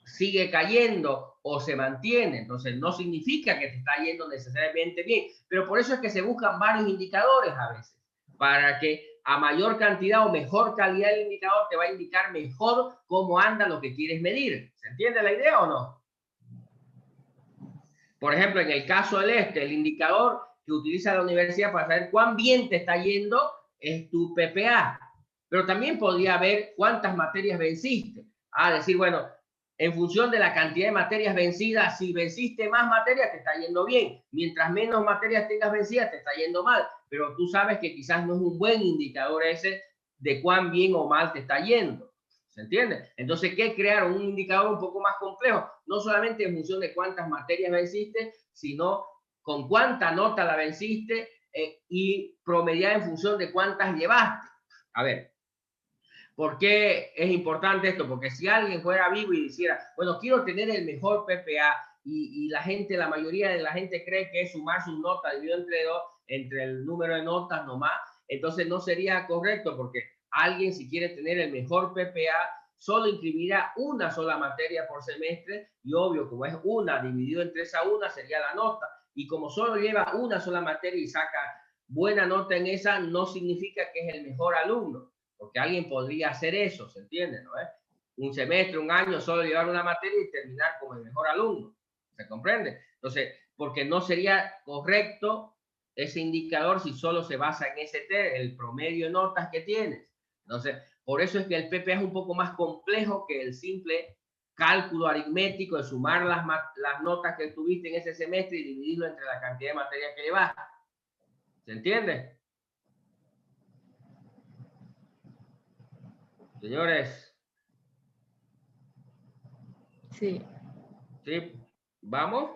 sigue cayendo o se mantiene. Entonces, no significa que te está yendo necesariamente bien. Pero por eso es que se buscan varios indicadores a veces, para que a mayor cantidad o mejor calidad del indicador te va a indicar mejor cómo anda lo que quieres medir. ¿Se entiende la idea o no? Por ejemplo, en el caso del el indicador que utiliza la universidad para saber cuán bien te está yendo es tu PPA. Pero también podría ver cuántas materias venciste. Decir, bueno, en función de la cantidad de materias vencidas, si venciste más materias, te está yendo bien. Mientras menos materias tengas vencidas, te está yendo mal. Pero tú sabes que quizás no es un buen indicador ese de cuán bien o mal te está yendo. ¿Se entiende? Entonces, ¿qué crear? Un indicador un poco más complejo, no solamente en función de cuántas materias venciste, sino con cuánta nota la venciste y promediar en función de cuántas llevaste. A ver, ¿por qué es importante esto? Porque si alguien fuera vivo y dijera, bueno, quiero tener el mejor PPA y la mayoría de la gente cree que es sumar sus notas dividido entre dos, entre el número de notas nomás, entonces no sería correcto porque alguien si quiere tener el mejor PPA solo inscribirá una sola materia por semestre y obvio, como es una dividido entre esa una sería la nota. Y como solo lleva una sola materia y saca buena nota en esa, no significa que es el mejor alumno. Porque alguien podría hacer eso, ¿se entiende? ¿No? Un semestre, un año, solo llevar una materia y terminar como el mejor alumno. ¿Se comprende? Entonces, porque no sería correcto ese indicador si solo se basa en el promedio de notas que tienes. Entonces, por eso es que el PPA es un poco más complejo que el simple cálculo aritmético de sumar las notas que tuviste en ese semestre y dividirlo entre la cantidad de materias que llevaste. ¿Se entiende? Señores, Sí. ¿Sí? ¿Vamos?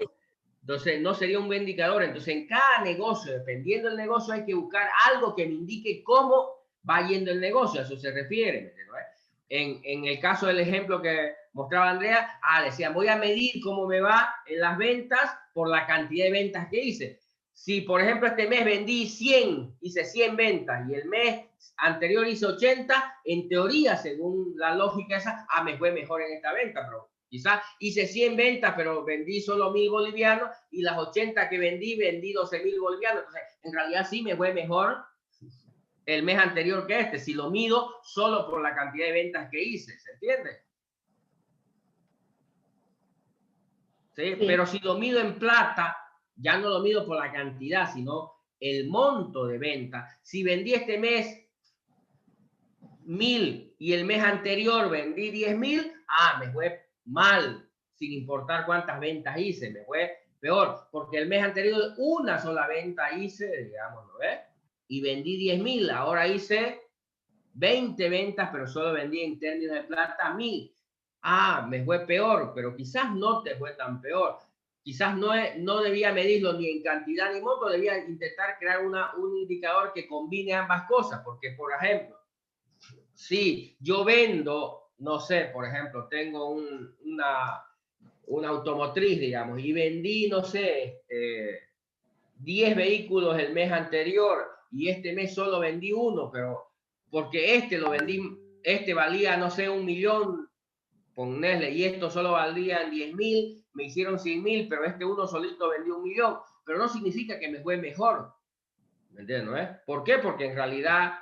Entonces, no sería un buen indicador. Entonces, en cada negocio, dependiendo del negocio, hay que buscar algo que me indique cómo va yendo el negocio. A eso se refiere. ¿No? En el caso del ejemplo que mostraba Andrea, decía, voy a medir cómo me va en las ventas por la cantidad de ventas que hice. Si, por ejemplo, este mes vendí 100, hice 100 ventas y el mes anterior hice 80, en teoría, según la lógica esa, me fue mejor en esta venta, pero quizás hice 100 ventas, pero vendí solo 1.000 bolivianos y las 80 que vendí 12.000 bolivianos. Entonces, en realidad sí me fue mejor el mes anterior que este, si lo mido solo por la cantidad de ventas que hice, ¿se entiende? ¿Sí? Sí. Pero si lo mido en plata, ya no lo mido por la cantidad, sino el monto de venta. Si vendí este mes 1.000 y el mes anterior vendí 10.000, me fue mal, sin importar cuántas ventas hice, me fue peor, porque el mes anterior una sola venta hice, digamos, ¿no ves? Y vendí 10.000, ahora hice 20 ventas, pero solo vendí en términos de plata 1.000. Me fue peor, pero quizás no te fue tan peor. Quizás no debía medirlo ni en cantidad ni monto, debía intentar crear un indicador que combine ambas cosas, porque, por ejemplo, si yo vendo, no sé, por ejemplo, tengo una automotriz, digamos, y vendí, no sé, 10 vehículos el mes anterior y este mes solo vendí uno, pero porque este valía, no sé, 1.000.000, ponele, y esto solo valían 10.000, me hicieron 100.000, pero este uno solito vendió 1.000.000, pero no significa que me fue mejor, ¿me entiendes? ¿No? ¿Por qué? Porque en realidad,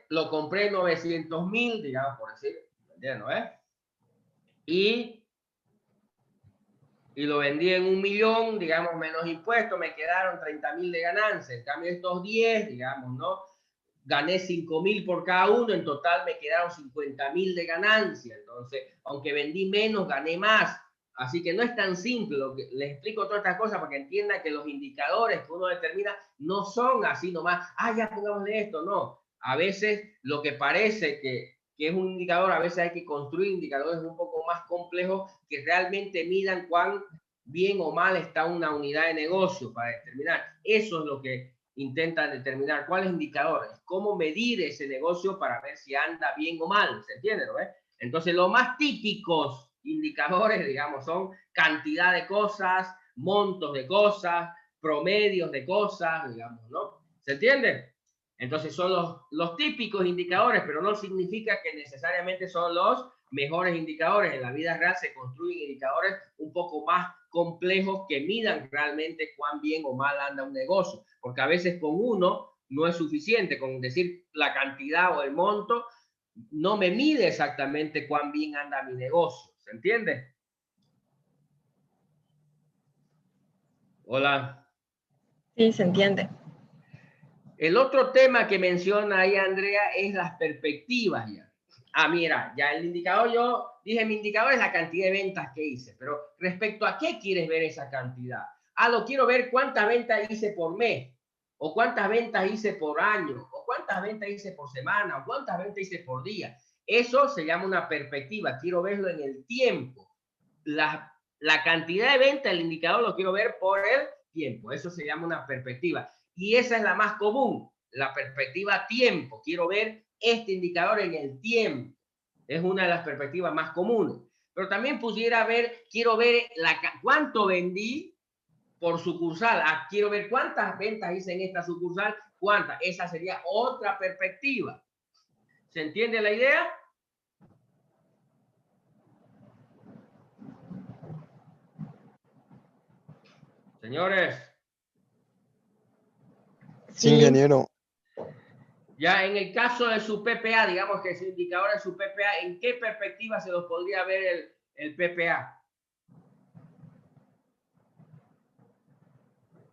lo compré 900.000, digamos, por decir, ¿me entiendes? ¿No? Y lo vendí en 1.000.000, digamos, menos impuestos, me quedaron 30.000 de ganancia. En cambio, estos 10, digamos, ¿no? Gané 5.000 por cada uno, en total me quedaron 50.000 de ganancia. Entonces, aunque vendí menos, gané más. Así que no es tan simple. Les explico todas estas cosas para que entiendan que los indicadores que uno determina no son así nomás, ya pongámosle esto, no. A veces lo que parece que es un indicador, a veces hay que construir indicadores un poco más complejos que realmente midan cuán bien o mal está una unidad de negocio para determinar. Eso es lo que intentan determinar, cuáles indicadores, cómo medir ese negocio para ver si anda bien o mal, ¿se entiende? ¿No? Entonces, los más típicos indicadores, digamos, son cantidad de cosas, montos de cosas, promedios de cosas, digamos, ¿no? ¿Se entiende? Entonces son los típicos indicadores, pero no significa que necesariamente son los mejores indicadores. En la vida real se construyen indicadores un poco más complejos que midan realmente cuán bien o mal anda un negocio, porque a veces con uno no es suficiente, con decir la cantidad o el monto, no me mide exactamente cuán bien anda mi negocio. ¿Se entiende? Hola. Sí, se entiende. El otro tema que menciona ahí Andrea es las perspectivas ya. Mira, ya el indicador, yo dije, mi indicador es la cantidad de ventas que hice, pero respecto a qué quieres ver esa cantidad. Lo quiero ver cuántas ventas hice por mes, o cuántas ventas hice por año, o cuántas ventas hice por semana, o cuántas ventas hice por día. Eso se llama una perspectiva, quiero verlo en el tiempo. La cantidad de ventas, el indicador lo quiero ver por el tiempo, eso se llama una perspectiva. Y esa es la más común, la perspectiva tiempo. Quiero ver este indicador en el tiempo. Es una de las perspectivas más comunes. Pero también pudiera ver, quiero ver cuánto vendí por sucursal. Quiero ver cuántas ventas hice en esta sucursal, cuántas. Esa sería otra perspectiva. ¿Se entiende la idea? Señores. Sí, ingeniero. Ya en el caso de su PPA, digamos que su indicador es su PPA, ¿en qué perspectiva se los podría ver el PPA?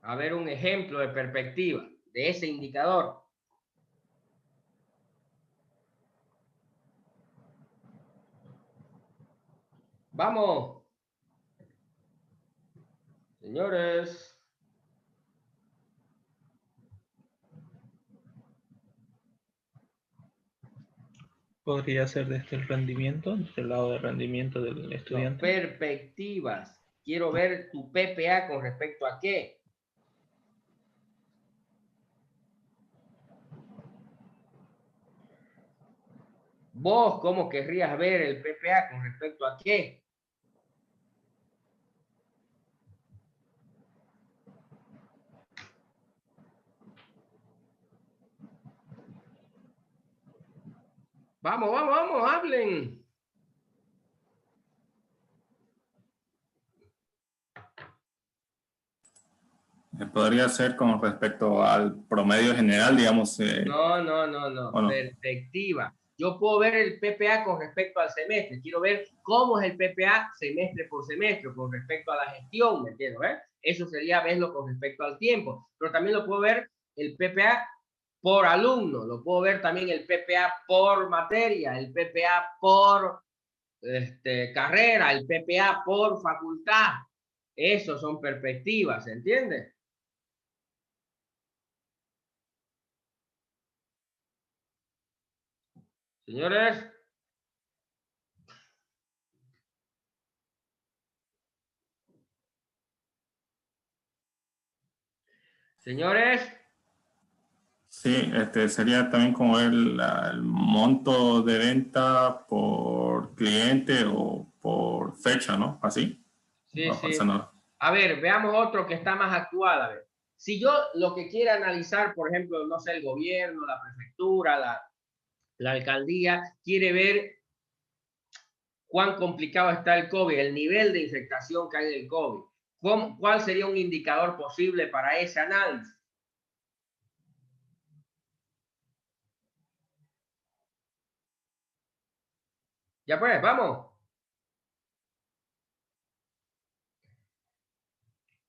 A ver un ejemplo de perspectiva de ese indicador. Vamos. Señores. Podría ser desde el rendimiento, desde el lado del rendimiento del No, estudiante. perspectivas. Quiero ver tu PPA con respecto a qué. ¿Vos cómo querrías ver el PPA con respecto a qué? Vamos, vamos, vamos, hablen. Podría ser con respecto al promedio general, digamos. No, no, no, no. ¿O no? Perspectiva. Yo puedo ver el PPA con respecto al semestre. Quiero ver cómo es el PPA semestre por semestre con respecto a la gestión, ¿me entiendes? Eso sería verlo con respecto al tiempo. Pero también lo puedo ver el PPA por alumno. Lo puedo ver también el PPA por materia, el PPA por carrera, el PPA por facultad. Esos son perspectivas, ¿entiendes? Señores. Señores. Sí, sería también como el monto de venta por cliente o por fecha, ¿no? Así. Sí, No, sí. no. A ver, veamos otro que está más actual. A ver, si yo lo que quiera analizar, por ejemplo, no sé, el gobierno, la prefectura, la alcaldía, quiere ver cuán complicado está el COVID, el nivel de infectación que hay del COVID. ¿Cuál sería un indicador posible para ese análisis? Ya pues, vamos.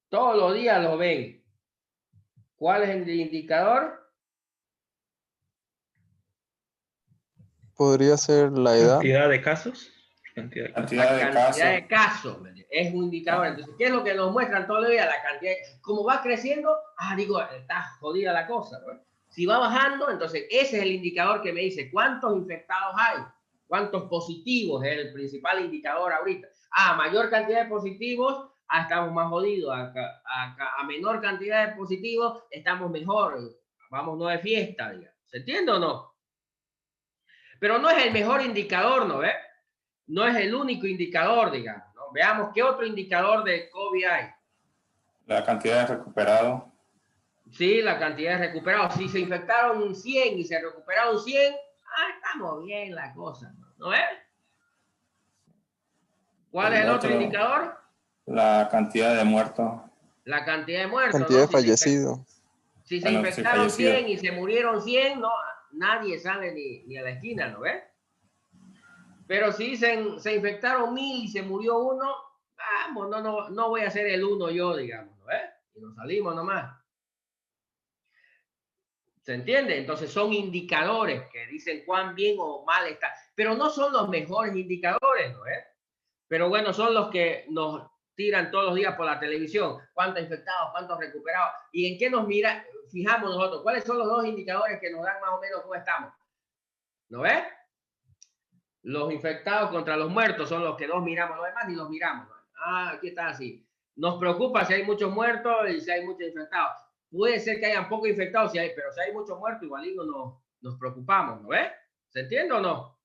Todos los días lo ven. ¿Cuál es el indicador? Podría ser la edad. ¿Cantidad de casos? La cantidad de casos es un indicador. Entonces, ¿qué es lo que nos muestran todos los días? La cantidad. Como va creciendo, digo, está jodida la cosa, ¿no? Si va bajando, entonces ese es el indicador que me dice cuántos infectados hay, cuántos positivos es el principal indicador ahorita. Mayor cantidad de positivos, estamos más jodidos. A menor cantidad de positivos, estamos mejor. Vamos no de fiesta, digamos. ¿Se entiende o no? Pero no es el mejor indicador, ¿no ves? No es el único indicador, digamos, ¿no? Veamos qué otro indicador de COVID hay. La cantidad de recuperados. Sí, la cantidad de recuperados. Si se infectaron 100 y se recuperaron 100, estamos bien la cosa, ¿no ves? ¿Cuál es el otro indicador? La cantidad de muertos. La cantidad de muertos. Cantidad ¿no? de fallecidos. Si se infectaron 100 y se murieron 100, no, nadie sale ni a la esquina, ¿no ves? Pero si se infectaron 1000 y se murió uno, vamos, no voy a ser el uno yo, digamos, ¿no ves? Y nos salimos nomás. ¿Se entiende? Entonces son indicadores que dicen cuán bien o mal está. Pero no son los mejores indicadores, ¿no ves? Pero bueno, son los que nos tiran todos los días por la televisión. ¿Cuántos infectados? ¿Cuántos recuperados? ¿Y en qué nos fijamos nosotros? ¿Cuáles son los dos indicadores que nos dan más o menos cómo estamos? ¿No ves? Los infectados contra los muertos son los que dos miramos, los demás ni los miramos. Aquí está así. Nos preocupa si hay muchos muertos y si hay muchos infectados. Puede ser que hayan pocos infectados, pero si hay muchos muertos, igual nos preocupamos, ¿no ves? ¿Se entiende o no?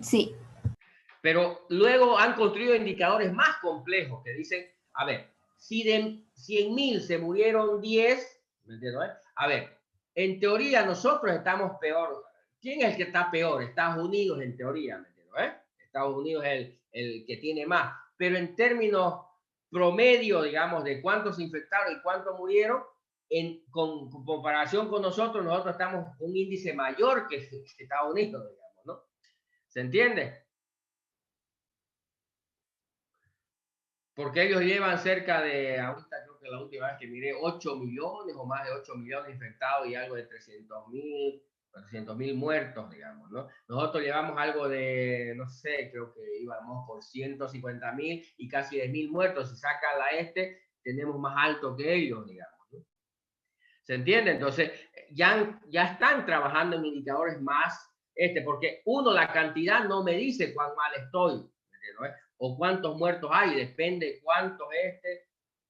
Sí. Pero luego han construido indicadores más complejos que dicen, a ver, si de 100.000 se murieron 10, ¿me entiendes? A ver, en teoría nosotros estamos peor. ¿Quién es el que está peor? Estados Unidos, en teoría, ¿me entiendes? Estados Unidos es el que tiene más. Pero en términos promedio, digamos, de cuántos se infectaron y cuántos murieron, con comparación con nosotros estamos un índice mayor que Estados Unidos, digamos, ¿no? ¿Se entiende? Porque ellos llevan cerca de, ahorita creo que la última vez que miré, 8 millones o más de 8 millones infectados y algo de 300.000 muertos, digamos, ¿no? Nosotros llevamos algo de, no sé, creo que íbamos por 150.000 y casi 10.000 muertos. Si saca tenemos más alto que ellos, digamos, ¿no? ¿Se entiende? Entonces, ya están trabajando en indicadores más, porque uno, la cantidad no me dice cuán mal estoy, ¿no? O cuántos muertos hay, depende cuántos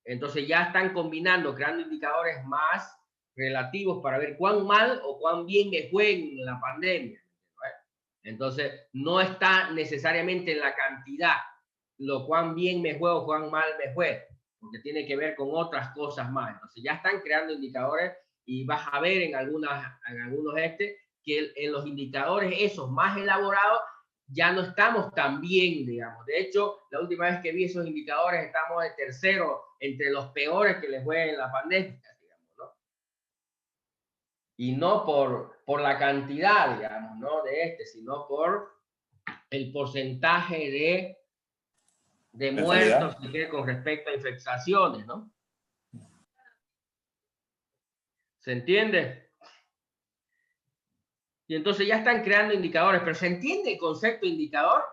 entonces ya están combinando, creando indicadores más relativos para ver cuán mal o cuán bien me fue en la pandemia, ¿no? Entonces no está necesariamente en la cantidad, lo cuán bien me fue o cuán mal me fue, porque tiene que ver con otras cosas más. Entonces ya están creando indicadores y vas a ver en algunos que en los indicadores esos más elaborados ya no estamos tan bien, digamos. De hecho, la última vez que vi esos indicadores estamos de tercero entre los peores que les fue en la pandemia, digamos, ¿no? Y no por la cantidad, digamos, ¿no? Sino por el porcentaje de muertos con respecto a infectaciones, ¿no? ¿Se entiende? Y entonces ya están creando indicadores, pero ¿se entiende el concepto de indicador?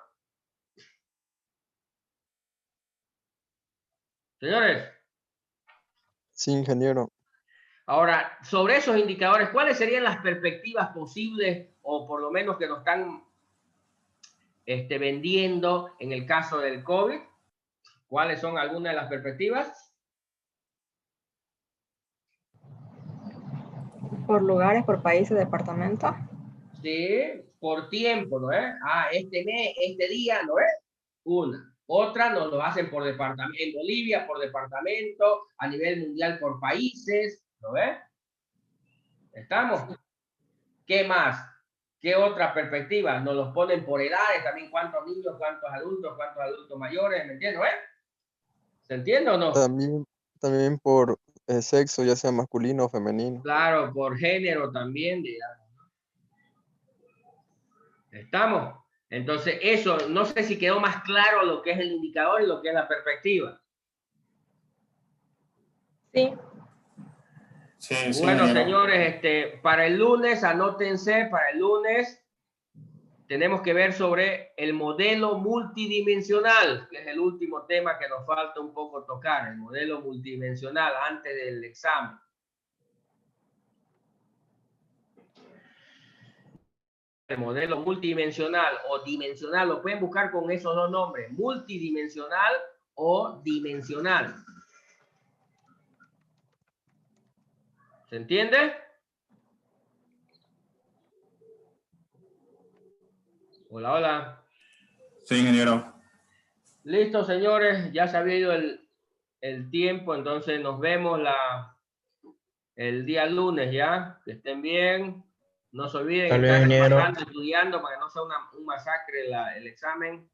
Señores. Sí, ingeniero. Ahora, sobre esos indicadores, ¿cuáles serían las perspectivas posibles, o por lo menos que nos están vendiendo en el caso del COVID? ¿Cuáles son algunas de las perspectivas? Por lugares, por países, departamentos. Sí, por tiempo, ¿no es? Este mes, este día, ¿no es? Una. Otra nos lo hacen por departamento, en Bolivia por departamento, a nivel mundial por países, ¿no ves? ¿Estamos? ¿Qué más? ¿Qué otra perspectiva? Nos los ponen por edades, también cuántos niños, cuántos adultos mayores, ¿me entiendes? ¿No es? ¿Se entiende o no? También por sexo, ya sea masculino o femenino. Claro, por género también, digamos. ¿Estamos? Entonces, eso, no sé si quedó más claro lo que es el indicador y lo que es la perspectiva. Sí. Sí, bueno, señores, para el lunes, anótense, para el lunes tenemos que ver sobre el modelo multidimensional, que es el último tema que nos falta un poco tocar, el modelo multidimensional antes del examen. El modelo multidimensional o dimensional, lo pueden buscar con esos dos nombres, multidimensional o dimensional. ¿Se entiende? Hola, hola. Sí, ingeniero. Listo, señores, ya se había ido el tiempo, entonces nos vemos el día lunes, ¿ya? Que estén bien. No se olviden, estar estudiando para que no sea un masacre el examen.